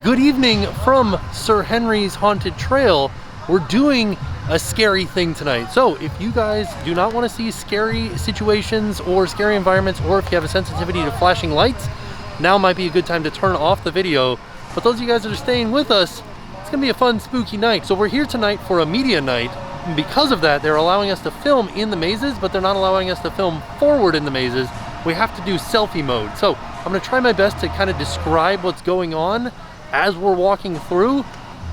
Good evening from Sir Henry's Haunted Trail. We're doing a scary thing tonight. So if you guys do not want to see scary situations or scary environments, or if you have a sensitivity to flashing lights, now might be a good time to turn off the video. But those of you guys that are staying with us, it's gonna be a fun, spooky night. So we're here tonight for a media night. And because of that, they're allowing us to film in the mazes, but they're not allowing us to film forward in the mazes. We have to do selfie mode. So I'm gonna try my best to kind of describe what's going on as we're walking through,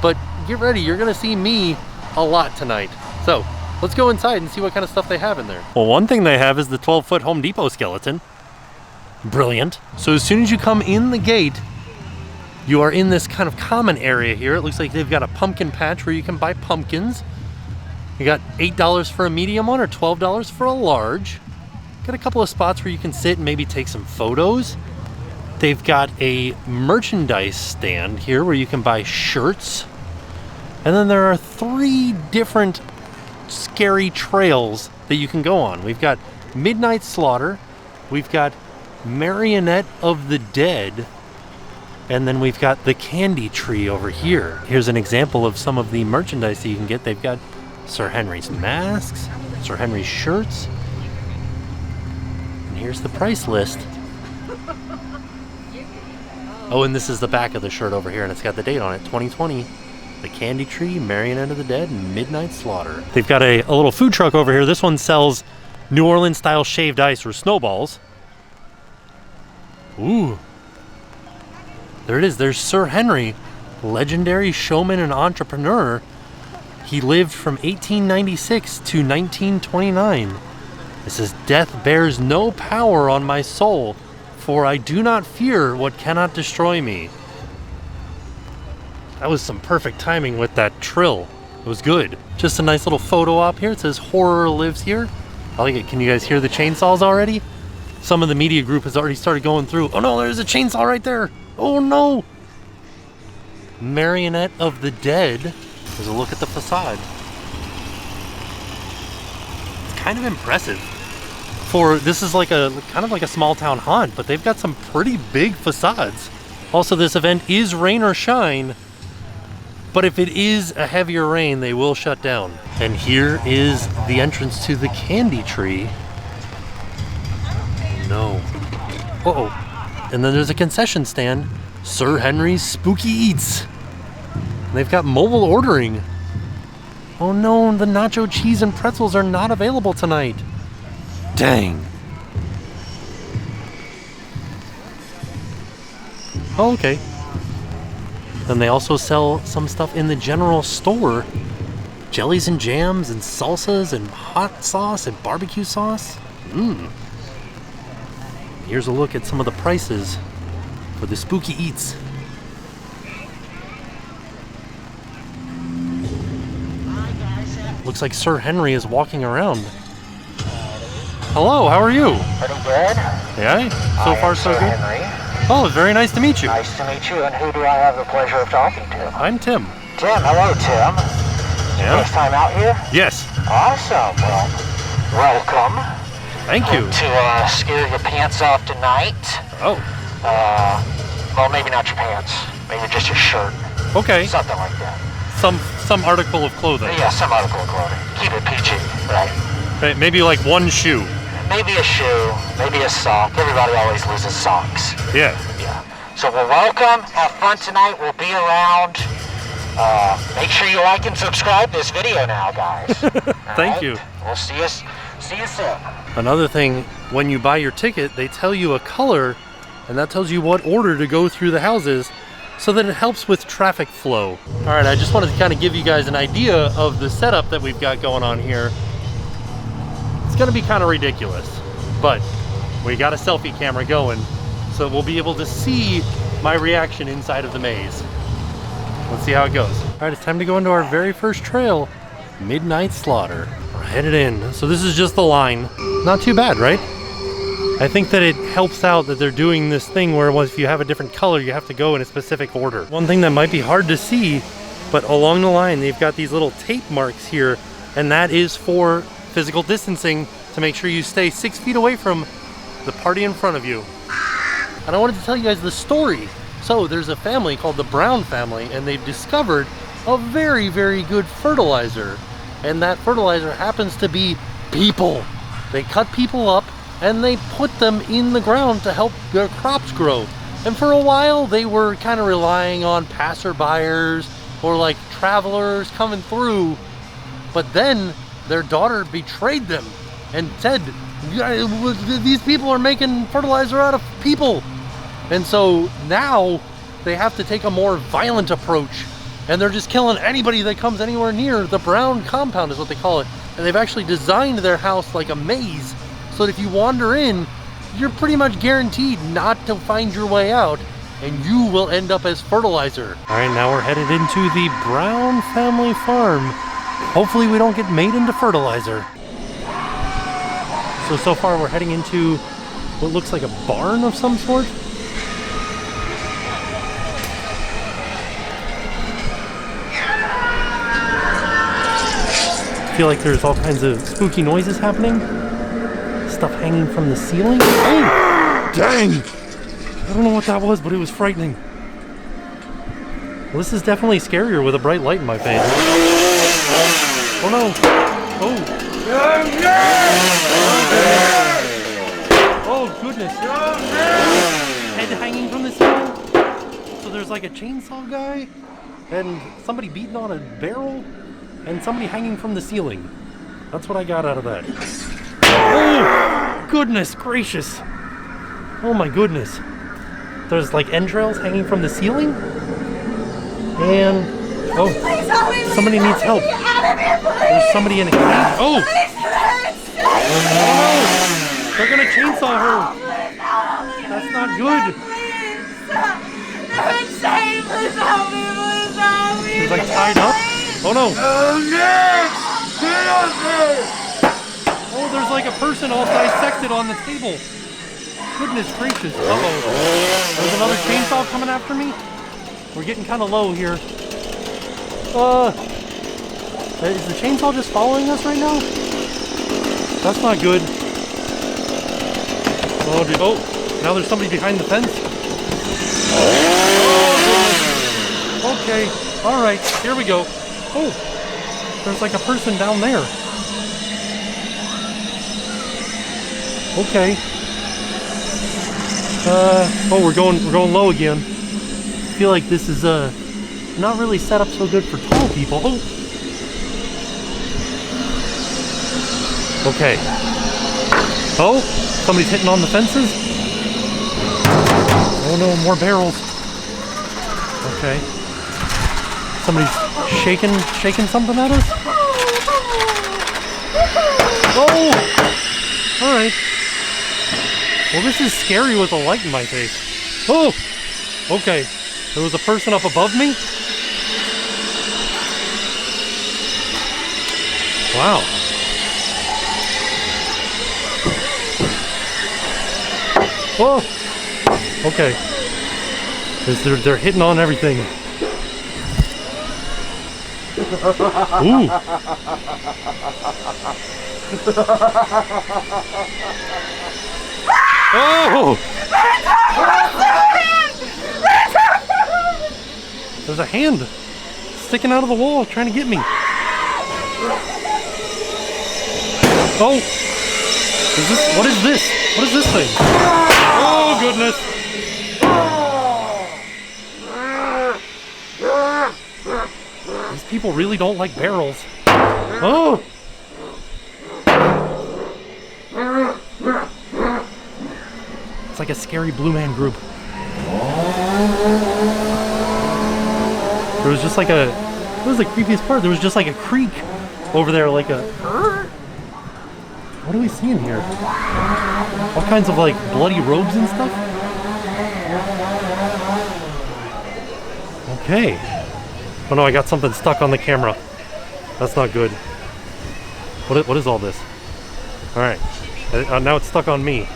but get ready, you're gonna see me a lot tonight. So let's go inside and see what kind of stuff they have in there. Well, one thing they have is the 12-foot Home Depot skeleton. Brilliant. So as soon as you come in the gate, you are in this kind of common area here. It looks like they've got a pumpkin patch where you can buy pumpkins. You got $8 for a medium one or $12 for a large. Got a couple of spots where you can sit and maybe take some photos. They've got a merchandise stand here where you can buy shirts. And then there are 3 different scary trails that you can go on. We've got Midnight Slaughter, we've got Marionette of the Dead, and then we've got the Candy Tree over here. Here's an example of some of the merchandise that you can get. They've got Sir Henry's masks, Sir Henry's shirts, and here's the price list. Oh, and this is the back of the shirt over here, and it's got the date on it, 2020. The Candy Tree, Marionette of the Dead, and Midnight Slaughter. They've got a little food truck over here. This one sells New Orleans-style shaved ice or snowballs. Ooh. There it is. There's Sir Henry, legendary showman and entrepreneur. He lived from 1896 to 1929. It says, "Death bears no power on my soul, for I do not fear what cannot destroy me." That was some perfect timing with that trill. It was good. Just a nice little photo op here. It says horror lives here. I like it. Can you guys hear the chainsaws already? Some of the media group has already started going through. Oh no, there's a chainsaw right there. Oh no. Marionette of the Dead. There's a look at the facade. It's kind of impressive. This is like a kind of like a small town haunt, but they've got some pretty big facades. Also, this event is rain or shine, but if it is a heavier rain, they will shut down. And here is the entrance to the Candy Tree. No. Uh-oh. And then there's a concession stand, Sir Henry's Spooky Eats. And they've got mobile ordering. Oh no, the nacho cheese and pretzels are not available tonight. Dang. Oh, okay. Then they also sell some stuff in the general store. Jellies and jams and salsas and hot sauce and barbecue sauce. Here's a look at some of the prices for the Spooky Eats. Looks like Sir Henry is walking around. Hello, how are you? Pretty good. Yeah? So far, so good? Henry. Oh, very nice to meet you. Nice to meet you, and who do I have the pleasure of talking to? I'm Tim. Tim, hello, Tim. Yeah? First time out here? Yes. Awesome. Well, welcome. Thank you. To scare your pants off tonight. Oh. Well, maybe not your pants. Maybe just your shirt. Okay. Something like that. Some article of clothing. Yeah, some article of clothing. Keep it PG, right? Maybe like one shoe. Maybe a shoe, maybe a sock. Everybody always loses socks. Yeah. Yeah. So we're welcome. Have fun tonight. We'll be around. Make sure you like and subscribe this video now, guys. Thank you. We'll see you soon. Another thing, when you buy your ticket, they tell you a color, and that tells you what order to go through the houses, so that it helps with traffic flow. All right, I just wanted to kind of give you guys an idea of the setup that we've got going on here. It's gonna be kind of ridiculous, but we got a selfie camera going, so we'll be able to see my reaction inside of the maze. Let's see how it goes. All right, it's time to go into our very first trail, Midnight Slaughter. We're headed in. So this is just the line. Not too bad, right? I think that it helps out that they're doing this thing where if you have a different color, you have to go in a specific order. One thing that might be hard to see, but along the line, they've got these little tape marks here, and that is for physical distancing to make sure you stay 6 feet away from the party in front of you. And I wanted to tell you guys the story. So there's a family called the Brown family, and they've discovered a very, very good fertilizer. And that fertilizer happens to be people. They cut people up and they put them in the ground to help their crops grow. And for a while they were kind of relying on passerbyers or like travelers coming through. But then their daughter betrayed them and said, these people are making fertilizer out of people. And so now they have to take a more violent approach, and they're just killing anybody that comes anywhere near the Brown compound is what they call it. And they've actually designed their house like a maze, so that if you wander in, you're pretty much guaranteed not to find your way out, and you will end up as fertilizer. All right, now we're headed into the Brown family farm. Hopefully we don't get made into fertilizer. So far we're heading into what looks like a barn of some sort. I feel like there's all kinds of spooky noises happening. Stuff hanging from the ceiling. Oh, dang! I don't know what that was, but it was frightening. Well, this is definitely scarier with a bright light in my face. Oh no! Oh! Oh goodness! Head hanging from the ceiling. So there's like a chainsaw guy, and somebody beating on a barrel, and somebody hanging from the ceiling. That's what I got out of that. Oh, goodness gracious. Oh my goodness. There's like entrails hanging from the ceiling. And, oh, somebody needs help. There's somebody in a cage. Oh! Oh, they're gonna chainsaw her. That's not good. She's like tied up. Oh no. Oh, there's like a person all dissected on the table. Goodness gracious. Uh-oh. There's another chainsaw coming after me. We're getting kind of low here. Is the chainsaw just following us right now? That's not good. Oh, dude. Oh, now there's somebody behind the fence. Oh, okay. All right. Here we go. Oh, there's like a person down there. Okay. Oh, we're going low again. I feel like this is not really set up so good for tall people. Oh. Okay. Oh, somebody's hitting on the fences. Oh no, more barrels. Okay. Somebody's shaking something at us. Oh! Alright. Well, this is scary with a light in my face. Oh! Okay. There was a person up above me? Wow. Oh! Okay. They're hitting on everything. Ooh! Oh! There's a hand sticking out of the wall trying to get me. Oh! What is this? What is this thing? Oh, goodness! These people really don't like barrels. Oh! It's like a scary Blue Man Group. There was just like a... What was the creepiest part? There was just like a creak over there, like a... What are we seeing here? All kinds of like bloody robes and stuff? Okay. Oh no, I got something stuck on the camera. That's not good. What is all this? Alright. Now it's stuck on me.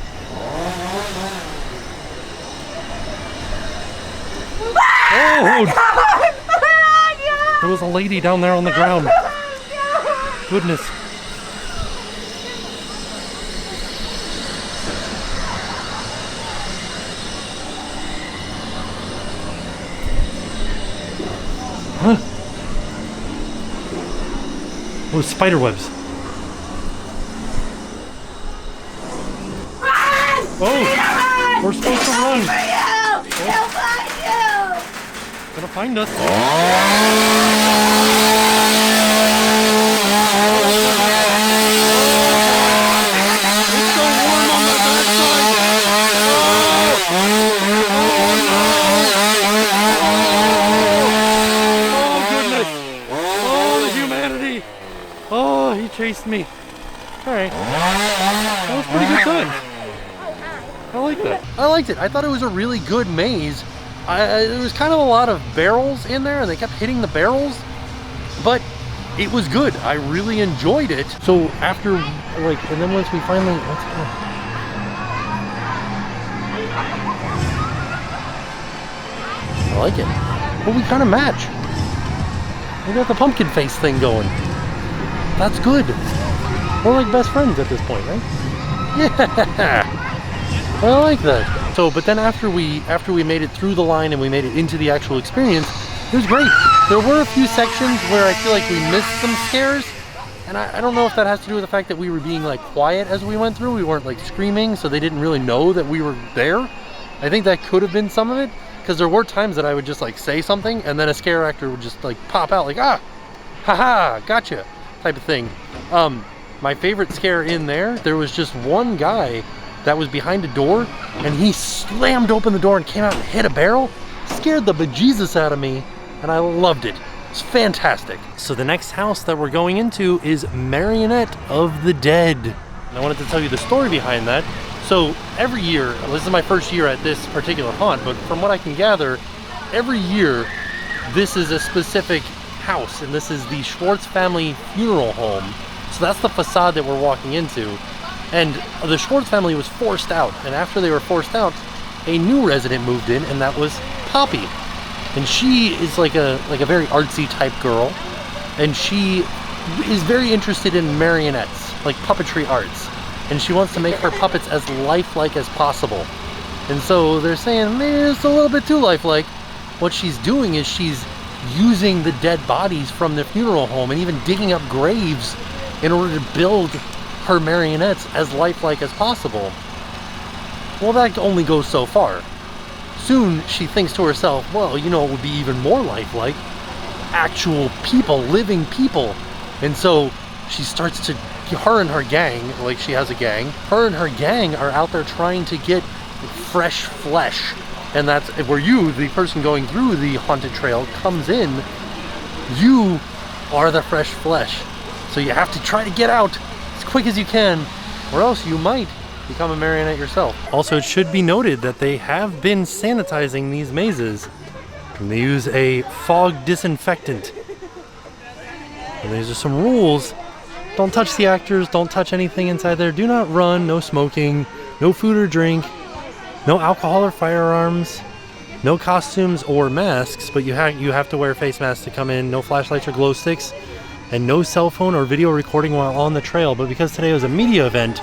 Oh! There was a lady down there on the ground. Goodness. Huh? Oh, spider webs. Oh, we're supposed to run. He'll find you. Gonna find us. It's so warm on the backside. Oh goodness. Oh, the humanity. Oh, he chased me. All right. That was a pretty good time. I like that. I liked it. I thought it was a really good maze. There was kind of a lot of barrels in there, and they kept hitting the barrels, but it was good. I really enjoyed it. So after, like, and then once we finally, let's go. I like it. Well, we kind of match. We got the pumpkin face thing going. That's good. We're like best friends at this point, right? Yeah. I like that. So, but then after we made it through the line and we made it into the actual experience, it was great. There were a few sections where I feel like we missed some scares, and I don't know if that has to do with the fact that we were being like quiet as we went through. We weren't like screaming, so they didn't really know that we were there. I think that could have been some of it, because there were times that I would just like say something and then a scare actor would just like pop out like, ah, haha, gotcha, type of thing. My favorite scare in there was just one guy that was behind a door, and he slammed open the door and came out and hit a barrel. Scared the bejesus out of me, and I loved it. It's fantastic. So the next house that we're going into is Marionette of the Dead. And I wanted to tell you the story behind that. So every year, this is my first year at this particular haunt, but from what I can gather, every year this is a specific house, and this is the Schwartz family funeral home. So that's the facade that we're walking into. And the Schwartz family was forced out, and after they were forced out, a new resident moved in, and that was Poppy. And she is like a very artsy type girl, and she is very interested in marionettes, like puppetry arts, and she wants to make her puppets as lifelike as possible. And so they're saying, maybe it's a little bit too lifelike. What she's doing is she's using the dead bodies from the funeral home and even digging up graves in order to build her marionettes as lifelike as possible. Well, that only goes so far. Soon she thinks to herself, well, you know, it would be even more lifelike. Actual people, living people. And so she starts to, her and her gang, like she has a gang, her and her gang are out there trying to get fresh flesh. And that's where you, the person going through the haunted trail, comes in. You are the fresh flesh. So you have to try to get out as quick as you can, or else you might become a marionette yourself. Also, it should be noted that they have been sanitizing these mazes, and they use a fog disinfectant. And these are some rules. Don't touch the actors, don't touch anything inside there, do not run, no smoking, no food or drink, no alcohol or firearms, no costumes or masks, but you have to wear face masks to come in, no flashlights or glow sticks, and no cell phone or video recording while on the trail. But because today was a media event,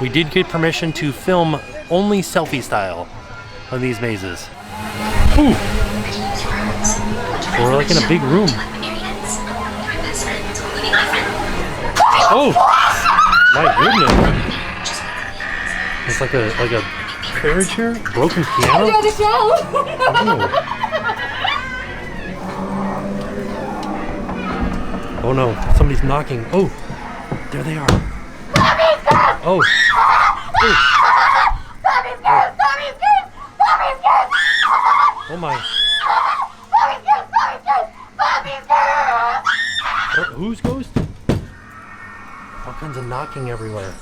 we did get permission to film only selfie style on these mazes. Ooh! So we're like in a big room. Oh! My goodness! It's like a carriage here? Broken piano? Oh no, somebody's knocking. Oh, there they are. Oh. Oh my. Whose ghost? All kinds of knocking everywhere.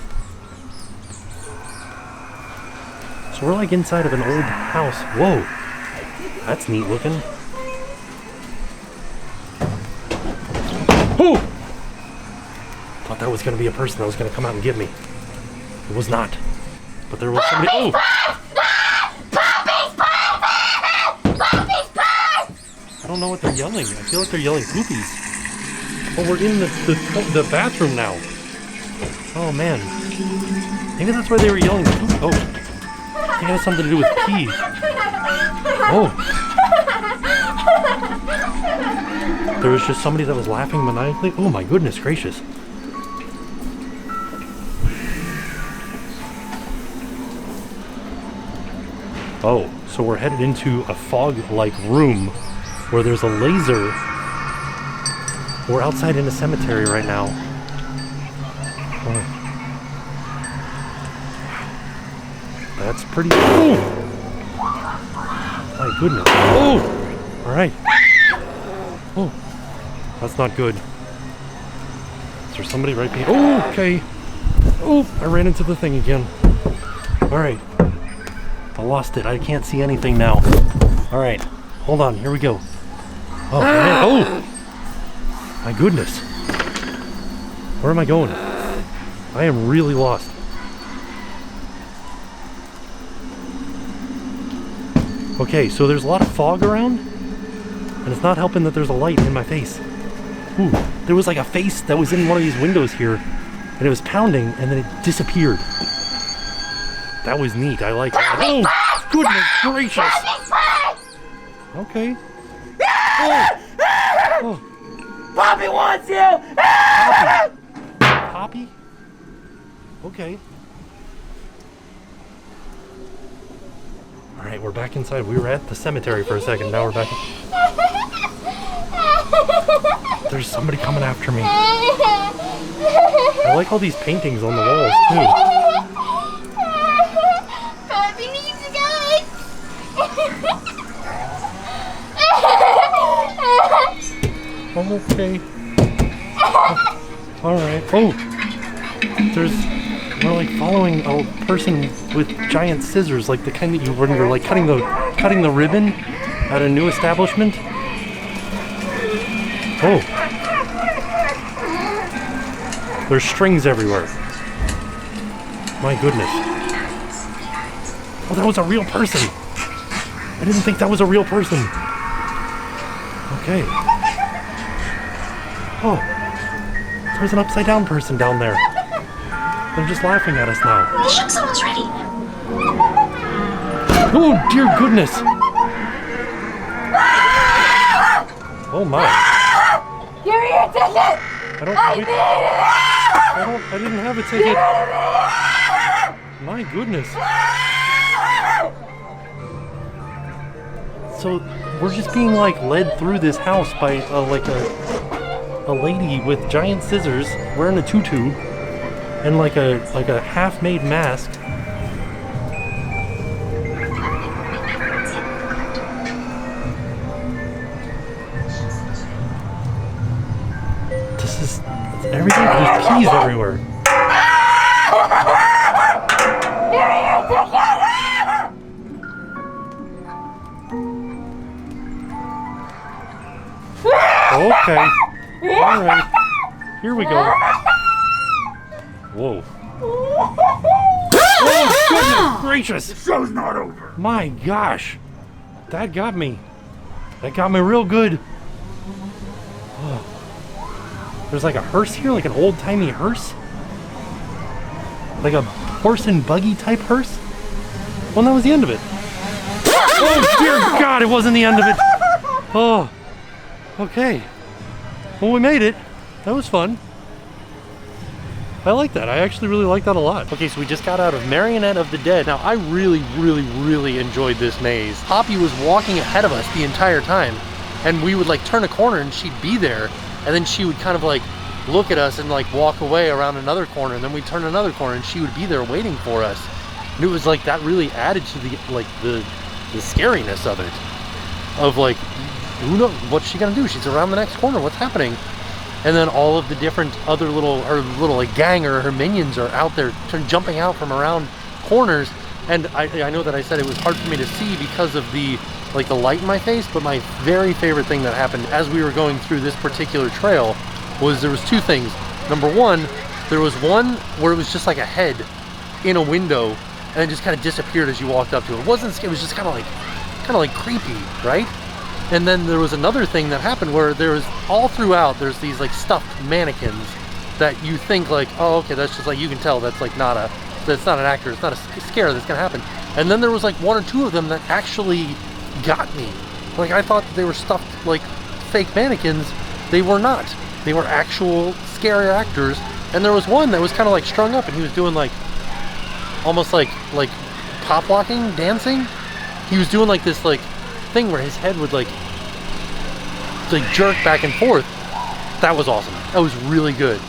So we're like inside of an old house. Whoa, that's neat looking. Oh! Thought that was gonna be a person that was gonna come out and get me. It was not. But there was somebody. Oh! I don't know what they're yelling. I feel like they're yelling poopies. Oh, we're in the bathroom now. Oh man. Maybe that's why they were yelling poop. Oh. I think it has something to do with pee. Oh. there was just somebody that was laughing maniacally. Oh my goodness gracious. Oh, so we're headed into a fog-like room where there's a laser. We're outside in a cemetery right now. Oh. That's pretty... Oh! My goodness. Oh! Alright. Oh. That's not good. Is there somebody right behind? Oh, okay. Oh, I ran into the thing again. Alright. I lost it. I can't see anything now. Alright. Hold on. Here we go. Oh, man. Oh! My goodness. Where am I going? I am really lost. Okay, so there's a lot of fog around, and it's not helping that there's a light in my face. Ooh, there was like a face that was in one of these windows here, and it was pounding, and then it disappeared. That was neat. I like that. Oh, goodness gracious. Okay. Oh. Oh. Poppy wants you! Poppy? Poppy? Okay. Alright, we're back inside. We were at the cemetery for a second. Now we're back. There's somebody coming after me. I like all these paintings on the walls, too. Poppy needs you guys! Okay. Alright. Oh! We're like following a person with giant scissors, like the kind that you when you're like cutting the ribbon at a new establishment. Oh. There's strings everywhere. My goodness. Oh, that was a real person. I didn't think that was a real person. Okay. Oh, there's an upside down person down there. They're just laughing at us now. The shucks almost ready. Oh, dear goodness. Oh my. Give me your ticket! I didn't have a ticket. My goodness. So we're just being like led through this house by like a lady with giant scissors wearing a tutu and like a half-made mask. This is everything. There's peas everywhere. Okay. All right. Here we go. Whoa. Oh, goodness gracious. The show's not over. My gosh. That got me. That got me real good. Oh. There's like a hearse here, like an old-timey hearse. Like a horse and buggy type hearse. Well, that was the end of it. Oh, dear God, it wasn't the end of it. Oh. Okay. Well, we made it. That was fun. I like that. I actually really like that a lot. Okay, so we just got out of Marionette of the Dead. Now, I really, really, really enjoyed this maze. Poppy was walking ahead of us the entire time, and we would like turn a corner and she'd be there, and then she would kind of like look at us and like walk away around another corner, and then we'd turn another corner and she would be there waiting for us. And it was like that really added to the scariness of it. Of like, who knows, what's she gonna do? She's around the next corner, what's happening? And then all of the different other little like gang or her minions are out there jumping out from around corners. And I know that I said it was hard for me to see because of the light in my face, but my very favorite thing that happened as we were going through this particular trail was there was two things. Number one, there was one where it was just like a head in a window and it just kind of disappeared as you walked up to it. It was just kind of like creepy, right? And then there was another thing that happened where there was all throughout, there's these like stuffed mannequins that you think like, oh, okay, that's just like, you can tell that's like that's not an actor, it's not a scare that's gonna happen. And then there was like one or two of them that actually got me. Like I thought they were stuffed like fake mannequins, they were not. They were actual scary actors. And there was one that was kind of like strung up, and he was doing like almost like pop locking, dancing. He was doing like this like thing where his head would like jerk back and forth. That was awesome. That was really good.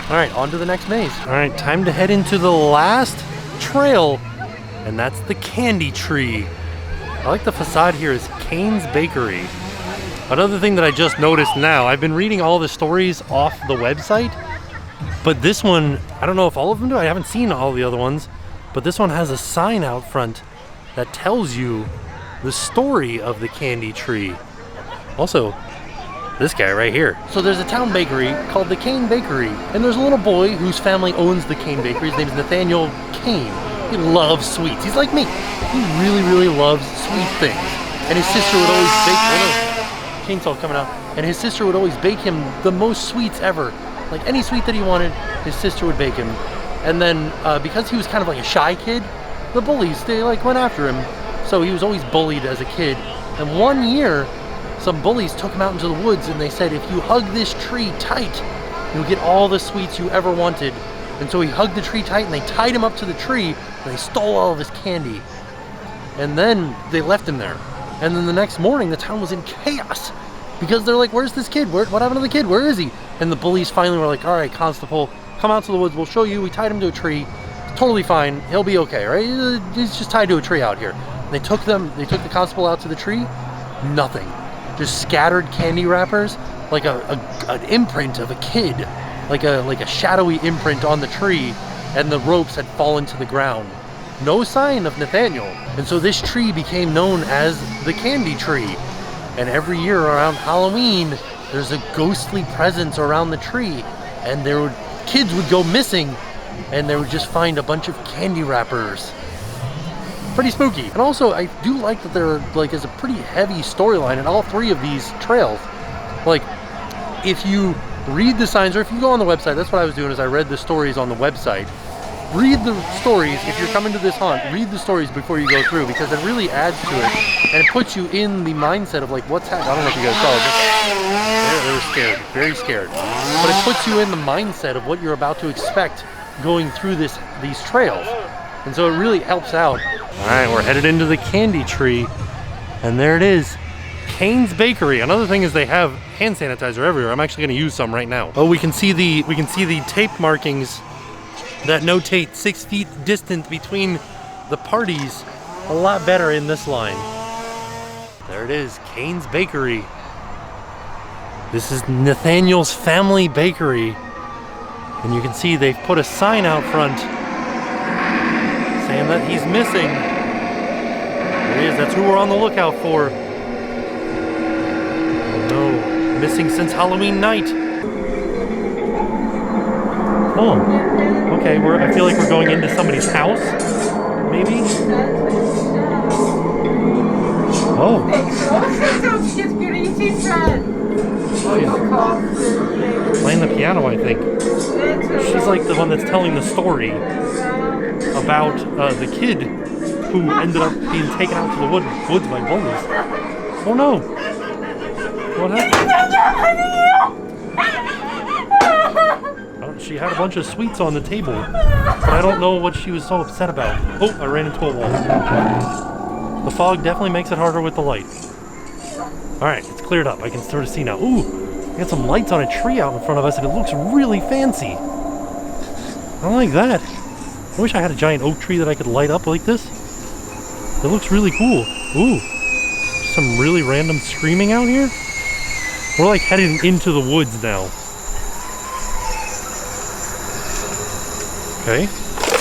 All right, on to the next maze. All right, time to head into the last trail, and that's the candy tree. I like the facade here is Kane's Bakery. Another thing that I just noticed now, I've been reading all the stories off the website, but this one, I don't know if all of them do. I haven't seen all the other ones, but this one has a sign out front that tells you the story of the candy tree. Also, this guy right here. So there's a town bakery called the Kane Bakery, and there's a little boy whose family owns the Kane Bakery. His name is Nathaniel Kane. He loves sweets. He's like me. He really, really loves sweet things. And his sister would always bake, chainsaw coming out, and his sister would always bake him the most sweets ever. Like any sweet that he wanted, his sister would bake him. And then because he was kind of like a shy kid, the bullies, they like went after him. So he was always bullied as a kid. And one year, some bullies took him out into the woods and they said, if you hug this tree tight, you'll get all the sweets you ever wanted. And so he hugged the tree tight and they tied him up to the tree and they stole all of his candy. And then they left him there. And then the next morning, the town was in chaos because they're like, where's this kid? What happened to the kid? Where is he? And the bullies finally were like, all right, constable, come out to the woods. We'll show you. We tied him to a tree. Totally fine. He'll be okay, right? He's just tied to a tree out here. And they took the constable out to the tree. Nothing. Just scattered candy wrappers, like an imprint of a kid, like a shadowy imprint on the tree, and the ropes had fallen to the ground. No sign of Nathaniel. And so this tree became known as the candy tree. And every year around Halloween, there's a ghostly presence around the tree, and kids would go missing, and they would just find a bunch of candy wrappers. Pretty spooky. And also, I do like that there is a pretty heavy storyline in all three of these trails. Like, if you read the signs, or if you go on the website, that's what I was doing, is I read the stories on the website. Read the stories, if you're coming to this haunt, read the stories before you go through, because it really adds to it, and it puts you in the mindset of like, what's happening. I don't know if you guys saw it. They were scared, very scared. But it puts you in the mindset of what you're about to expect going through these trails. And so it really helps out. All right, we're headed into the candy tree, and there it is, Kane's Bakery. Another thing is they have hand sanitizer everywhere. I'm actually going to use some right now. Oh, we can see the tape markings that notate 6 feet distant between the parties a lot better in this line. There it is, Kane's Bakery. This is Nathaniel's family bakery, and you can see they've put a sign out front saying that he's missing. There he is, that's who we're on the lookout for. Oh no, missing since Halloween night. Oh, okay, I feel like we're going into somebody's house, maybe? Oh. She's playing the piano, I think. She's like the one that's telling the story about the kid who ended up being taken out to the woods by bullies. Oh no! What happened? She had a bunch of sweets on the table, but I don't know what she was so upset about. Oh, I ran into a wall. The fog definitely makes it harder with the light. Alright, it's cleared up. I can sort of see now. Ooh, we got some lights on a tree out in front of us, and it looks really fancy. I like that. I wish I had a giant oak tree that I could light up like this. It looks really cool. Ooh, some really random screaming out here. We're like heading into the woods now. Okay.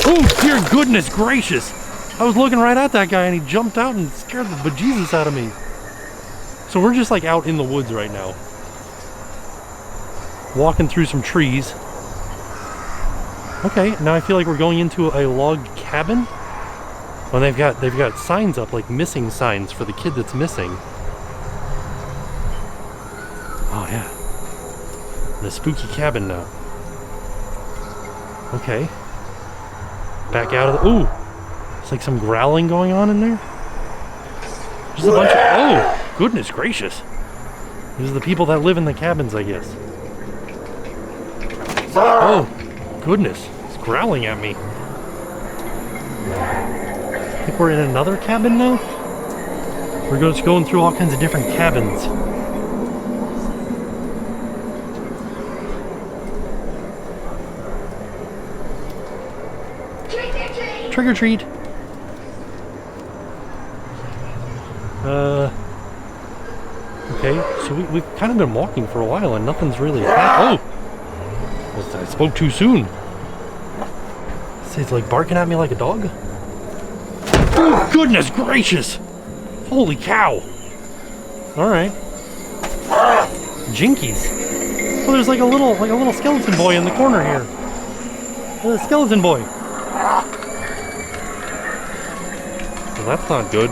Oh, dear goodness gracious! I was looking right at that guy and he jumped out and scared the bejesus out of me. So we're just like out in the woods right now. Walking through some trees. Okay, now I feel like we're going into a log cabin. Well, they've got signs up, like missing signs for the kid that's missing. Oh yeah. The spooky cabin now. Okay. Back out of the... Ooh! It's like some growling going on in there. Just a bunch of... Oh! Goodness gracious. These are the people that live in the cabins, I guess. Oh, goodness. It's growling at me. I think we're in another cabin now? We're just going through all kinds of different cabins. Trick or treat. Okay, so we've kind of been walking for a while and nothing's really happened. Oh! I spoke too soon. It's like barking at me like a dog. Oh, goodness gracious! Holy cow! Alright. Jinkies. Oh, there's like a little skeleton boy in the corner here. The skeleton boy. Well, that's not good.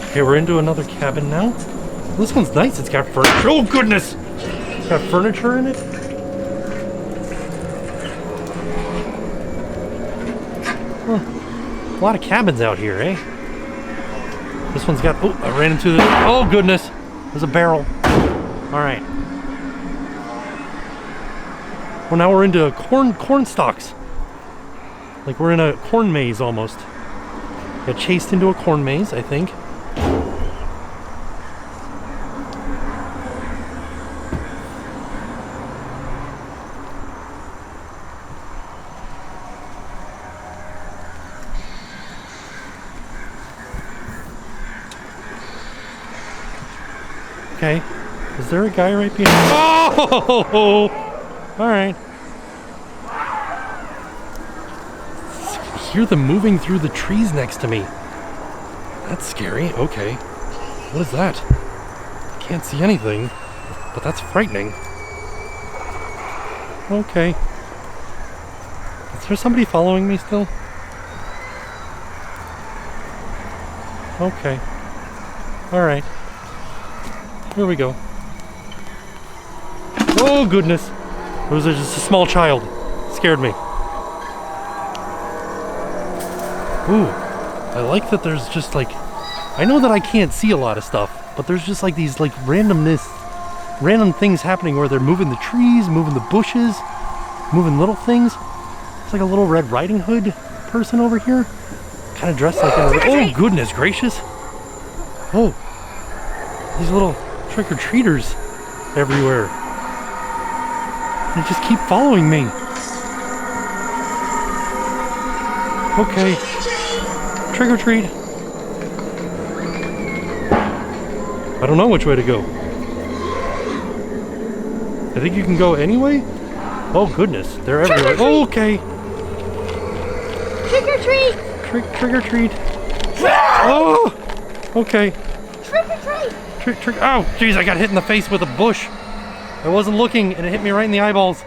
Okay, we're into another cabin now. This one's nice. It's got furniture. Oh, goodness! It's got furniture in it. Huh. A lot of cabins out here, eh? This one's got... Oh, I ran into the... Oh, goodness! There's a barrel. Alright. Well, now we're into corn stalks. Like we're in a corn maze almost. Got chased into a corn maze, I think. Okay. Is there a guy right behind? Oh! Alright. I hear them moving through the trees next to me. That's scary. Okay. What is that? I can't see anything, but that's frightening. Okay. Is there somebody following me still? Okay. Alright. Here we go. Oh goodness! It was just a small child. Scared me. Ooh, I like that there's just like... I know that I can't see a lot of stuff, but there's just like these like random things happening where they're moving the trees, moving the bushes, moving little things. It's like a little Red Riding Hood person over here. Kind of dressed like a... Oh goodness gracious! Oh! These little trick-or-treaters everywhere. They just keep following me. Okay. Trick or treat. I don't know which way to go. I think you can go anyway? Oh goodness, they're everywhere. Oh, okay. Trick or treat. Trick or treat. Oh, okay. Trick or treat. Trick. Oh, jeez, I got hit in the face with a bush. I wasn't looking and it hit me right in the eyeballs.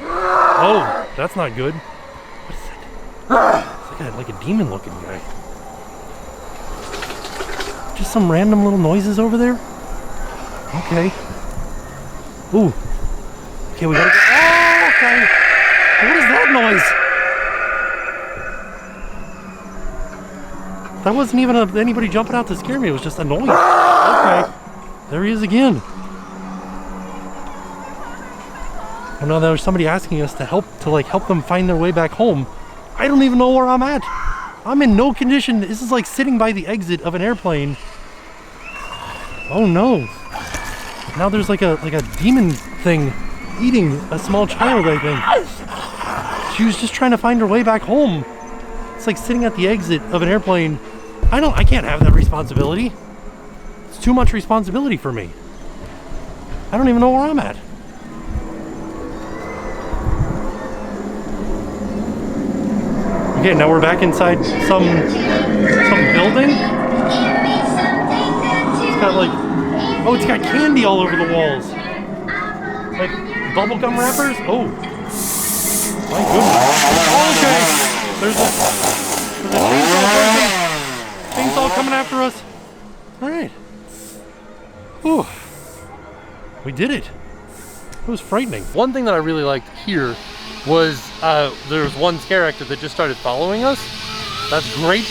Oh, that's not good. What is it? It's like a demon looking guy. Just some random little noises over there? Okay. Ooh. Okay, we gotta go. Oh, okay. What is that noise? That wasn't even anybody jumping out to scare me. It was just a noise. Okay. There he is again. Oh no, there's somebody asking us to help them find their way back home. I don't even know where I'm at. I'm in no condition. This is like sitting by the exit of an airplane. Oh no. Now there's like a demon thing eating a small child, I think. She was just trying to find her way back home. It's like sitting at the exit of an airplane. I can't have that responsibility. It's too much responsibility for me. I don't even know where I'm at. Okay, now we're back inside some building. It's got like, oh, it's got candy all over the walls. Like bubblegum wrappers. Oh, my goodness. Okay, there's a chainsaw coming after us. All right. Whew. We did it. It was frightening. One thing that I really liked here was there was one scare actor that just started following us. That's great.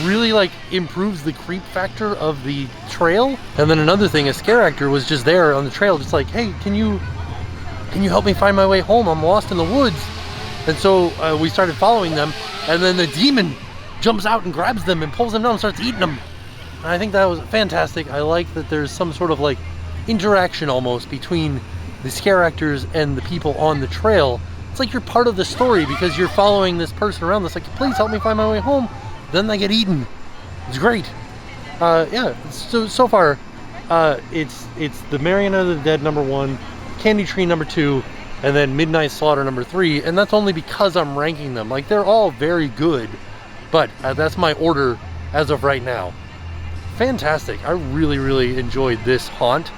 really like improves the creep factor of the trail. And then another thing, a scare actor was just there on the trail, just like, hey, can you help me find my way home? I'm lost in the woods. And so we started following them, and then the demon jumps out and grabs them and pulls them down and starts eating them. And I think that was fantastic. I like that there's some sort of like interaction almost between the scare actors and the people on the trail. It's like you're part of the story because you're following this person around that's like, please help me find my way home. Then they get eaten. It's great. Yeah, so far, it's the Marionette of the Dead #1, Candy Tree #2, and then Midnight Slaughter #3, and that's only because I'm ranking them. Like, they're all very good, but that's my order as of right now. Fantastic. I really, really enjoyed this haunt.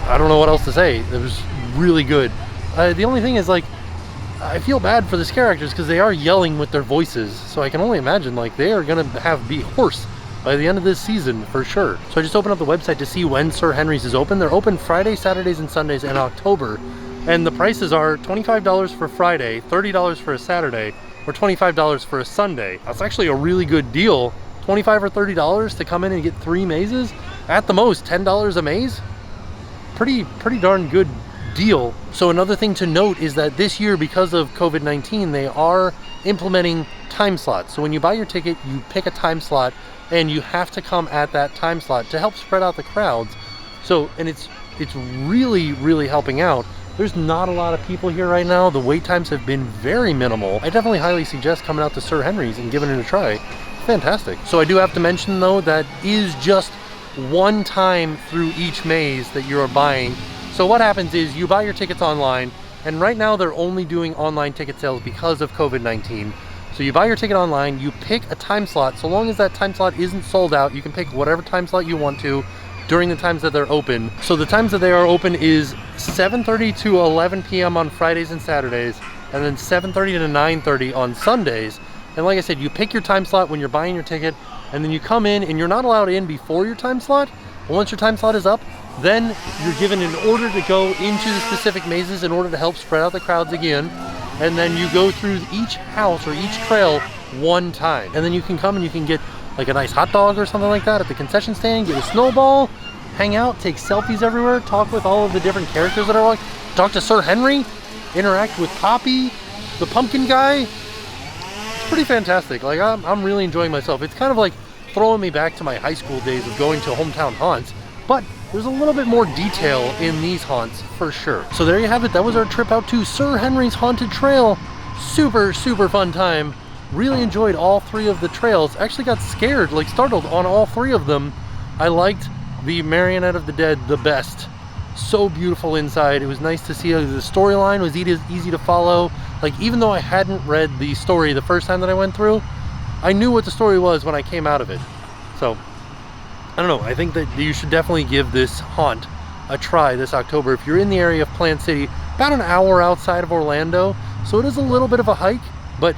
I don't know what else to say. It was really good. The only thing is, like, I feel bad for the scare actors because they are yelling with their voices, so I can only imagine like they are gonna be hoarse by the end of this season for sure. So I just opened up the website to see when Sir Henry's is open. They're open Friday, Saturdays, and Sundays in October, and the prices are $25 for Friday, $30 for a Saturday, or $25 for a Sunday. That's actually a really good deal. $25 or $30 to come in and get 3 mazes, at the most $10 a maze. Pretty darn good deal. So another thing to note is that this year, because of COVID-19, they are implementing time slots. So when you buy your ticket, you pick a time slot and you have to come at that time slot to help spread out the crowds. So, and it's really, really helping out. There's not a lot of people here right now. The wait times have been very minimal. I definitely highly suggest coming out to Sir Henry's and giving it a try. Fantastic. So I do have to mention though, that is just one time through each maze that you are buying. So what happens is you buy your tickets online, and right now they're only doing online ticket sales because of COVID-19. So you buy your ticket online, you pick a time slot. So long as that time slot isn't sold out, you can pick whatever time slot you want to during the times that they're open. So the times that they are open is 7:30 to 11 p.m. on Fridays and Saturdays, and then 7:30 to 9:30 on Sundays. And like I said, you pick your time slot when you're buying your ticket, and then you come in, and you're not allowed in before your time slot. But once your time slot is up, then you're given an order to go into the specific mazes in order to help spread out the crowds again. And then you go through each house or each trail one time. And then you can come and you can get like a nice hot dog or something like that at the concession stand, get a snowball, hang out, take selfies everywhere, talk with all of the different characters that are like, talk to Sir Henry, interact with Poppy, the pumpkin guy. It's pretty fantastic. Like, I'm really enjoying myself. It's kind of like throwing me back to my high school days of going to hometown haunts, but there's a little bit more detail in these haunts for sure. So there you have it. That was our trip out to Sir Henry's Haunted Trail. Super fun time. Really enjoyed all 3 of the trails. Actually got scared, like startled on all 3 of them. I liked the Marionette of the Dead the best. So beautiful inside. It was nice to see the storyline was easy to follow. Like, even though I hadn't read the story the first time that I went through, I knew what the story was when I came out of it. So I don't know, I think that you should definitely give this haunt a try this October if you're in the area of Plant City, about an hour outside of Orlando. So it is a little bit of a hike, but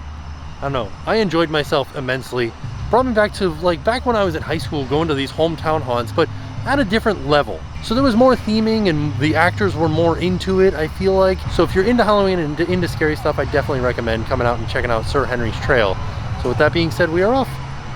I don't know, I enjoyed myself immensely. Brought me back to like back when I was in high school going to these hometown haunts, but at a different level. So there was more theming and the actors were more into it, I feel like. So if you're into Halloween and into scary stuff, I definitely recommend coming out and checking out Sir Henry's Trail. So with that being said, we are off.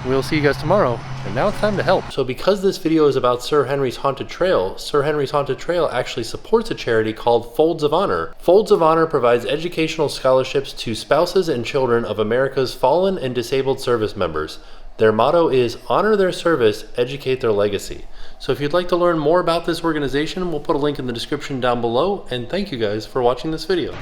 We'll see you guys tomorrow. And now it's time to help. So because this video is about Sir Henry's Haunted Trail, Sir Henry's Haunted Trail actually supports a charity called Folds of Honor. Folds of Honor provides educational scholarships to spouses and children of America's fallen and disabled service members. Their motto is honor their service, educate their legacy. So if you'd like to learn more about this organization, we'll put a link in the description down below. And thank you guys for watching this video.